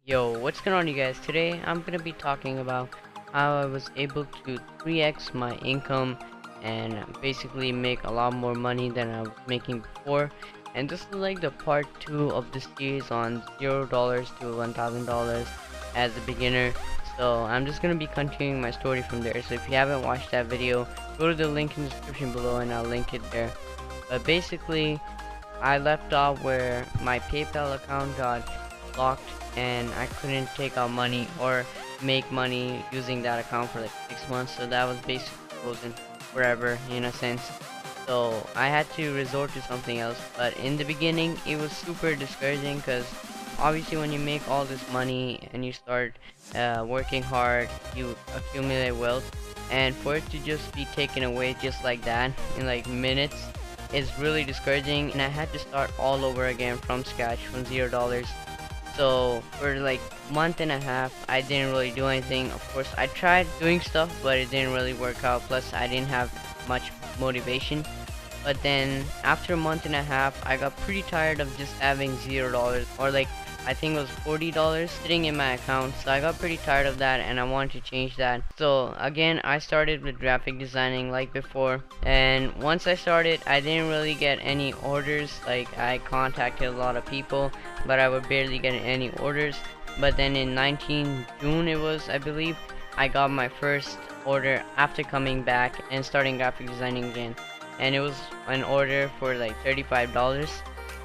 Yo, what's going on, you guys? Today I'm gonna be talking about how I was able to 3x my income and basically make a lot more money than I was making before. And this is like the part 2 of the series on $0 to $1,000 as a beginner. So I'm just gonna be continuing my story from there. So if you haven't watched that video, go to the link in the description below and I'll link it there. But basically, I left off where my PayPal account got locked and I couldn't take out money or make money using that account for like 6 months, so that was basically frozen forever in a sense. So I had to resort to something else, but in the beginning it was super discouraging because obviously when you make all this money and you start working hard, you accumulate wealth, and for it to just be taken away just like that in like minutes is really discouraging, and I had to start all over again from scratch from $0. So for like month and a half I didn't really do anything. Of course I tried doing stuff, but it didn't really work out, plus I didn't have much motivation. But then after a month and a half I got pretty tired of just having $0, or like I think it was $40 sitting in my account. So I got pretty tired of that and I wanted to change that. So again I started with graphic designing like before, and once I started I didn't really get any orders. Like I contacted a lot of people, but I would barely get any orders. But then in 19 June it was, I believe, I got my first order after coming back and starting graphic designing again, and it was an order for like $35.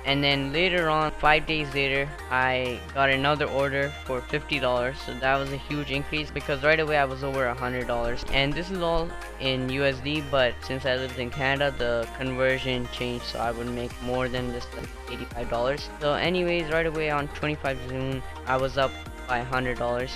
And then later on, 5 days later, I got another order for $50. So that was a huge increase because right away I was over $100. And this is all in USD, but since I lived in Canada, the conversion changed, so I would make more than just like $85. So anyways, right away on 25 June, I was up by $100.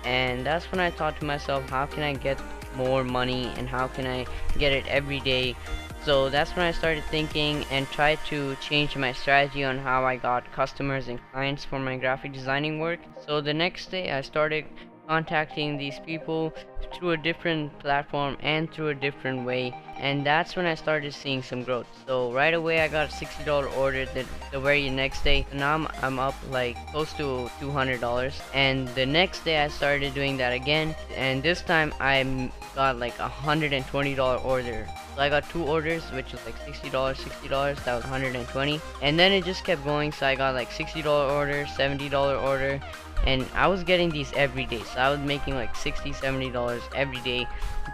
And that's when I thought to myself, how can I get more money and how can I get it every day? So that's when I started thinking and tried to change my strategy on how I got customers and clients for my graphic designing work. So the next day I started contacting these people through a different platform and through a different way, and that's when I started seeing some growth. So right away I got a $60 order the very next day. So now I'm up like close to $200, and the next day I started doing that again, and this time I got like a $120 order. So I got two orders, which was like $60, that was $120, and then it just kept going. So I got like $60 order, $70 order, and I was getting these every day. So I was making like $60-$70 every day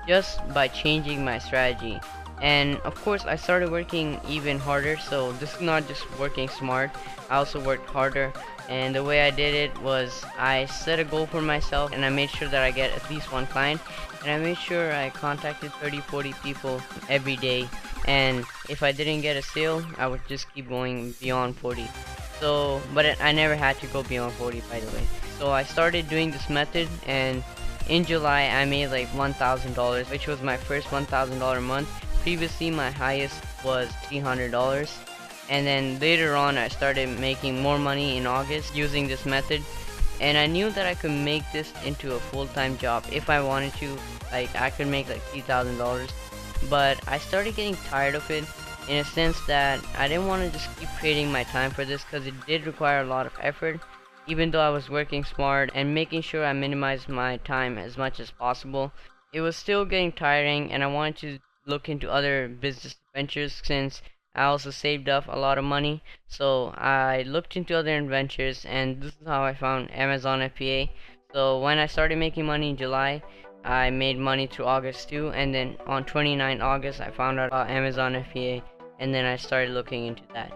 just by changing my strategy. And of course I started working even harder. So this is not just working smart, I also worked harder. And the way I did it was I set a goal for myself and I made sure that I get at least one client, and I made sure I contacted 30-40 people every day, and if I didn't get a sale I would just keep going beyond 40. So but I never had to go beyond 40, by the way. So I started doing this method, and in July I made like $1,000, which was my first $1,000 month. Previously my highest was $300. And then later on I started making more money in August using this method, and I knew that I could make this into a full-time job if I wanted to. Like I could make like $3,000, but I started getting tired of it in a sense that I didn't want to just keep creating my time for this, because it did require a lot of effort. Even though I was working smart and making sure I minimized my time as much as possible, it was still getting tiring, and I wanted to look into other business ventures since I also saved up a lot of money. So I looked into other ventures, and this is how I found Amazon FBA. So when I started making money in July, I made money through August too, and then on 29 August I found out about Amazon FBA, and then I started looking into that.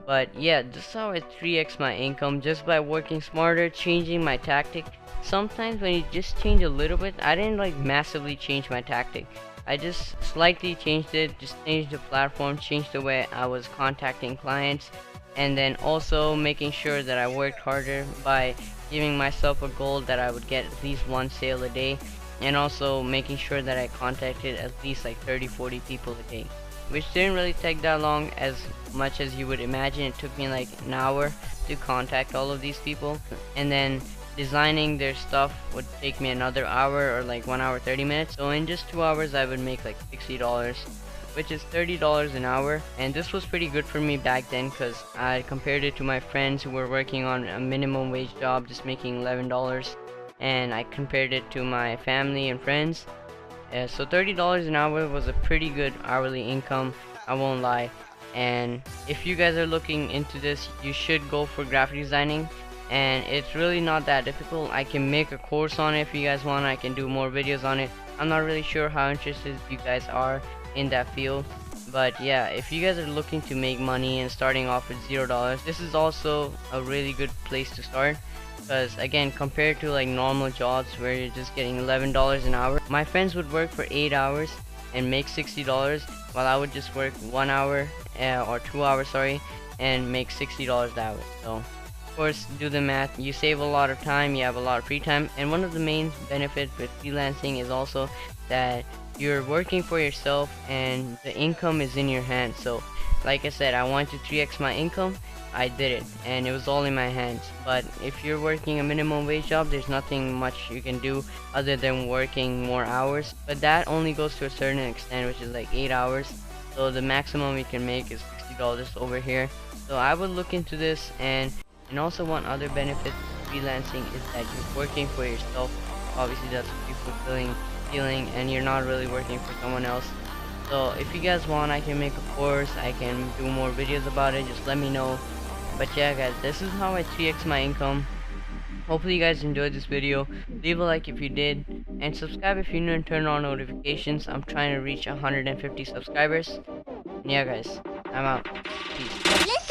But yeah, this is how I 3x my income, just by working smarter, changing my tactic. Sometimes when you just change a little bit, I didn't like massively change my tactic, I just slightly changed it, just changed the platform, changed the way I was contacting clients, and then also making sure that I worked harder by giving myself a goal that I would get at least one sale a day, and also making sure that I contacted at least like 30-40 people a day, which didn't really take that long as much as you would imagine. It took me like an hour to contact all of these people, and then designing their stuff would take me another hour, or like 1 hour 30 minutes. So in just 2 hours I would make like $60, which is $30 an hour. And this was pretty good for me back then because I compared it to my friends who were working on a minimum wage job just making $11, and I compared it to my family and friends. So $30 an hour was a pretty good hourly income, I won't lie. And if you guys are looking into this, you should go for graphic designing, and it's really not that difficult. I can make a course on it if you guys want. I can do more videos on it. I'm not really sure how interested you guys are in that field, but yeah, if you guys are looking to make money and starting off with $0, this is also a really good place to start. Because again, compared to like normal jobs where you're just getting $11 an hour, my friends would work for 8 hours and make $60, while I would just work 1 hour or 2 hours, sorry, and make $60 that way. So of course, do the math. You save a lot of time, you have a lot of free time, and one of the main benefits with freelancing is also that you're working for yourself and the income is in your hands. So like I said, I wanted to 3x my income. I did it, and it was all in my hands. But if you're working a minimum wage job, there's nothing much you can do other than working more hours, but that only goes to a certain extent, which is like 8 hours. So the maximum you can make is $60 over here. So I would look into this. And also one other benefit of freelancing is that you're working for yourself. Obviously that's a fulfilling feeling, and you're not really working for someone else. So if you guys want, I can make a course, I can do more videos about it, just let me know. But yeah guys, this is how I 3x my income. Hopefully you guys enjoyed this video. Leave a like if you did, and subscribe if you're new, and turn on notifications. I'm trying to reach 150 subscribers. And yeah guys, I'm out. Peace.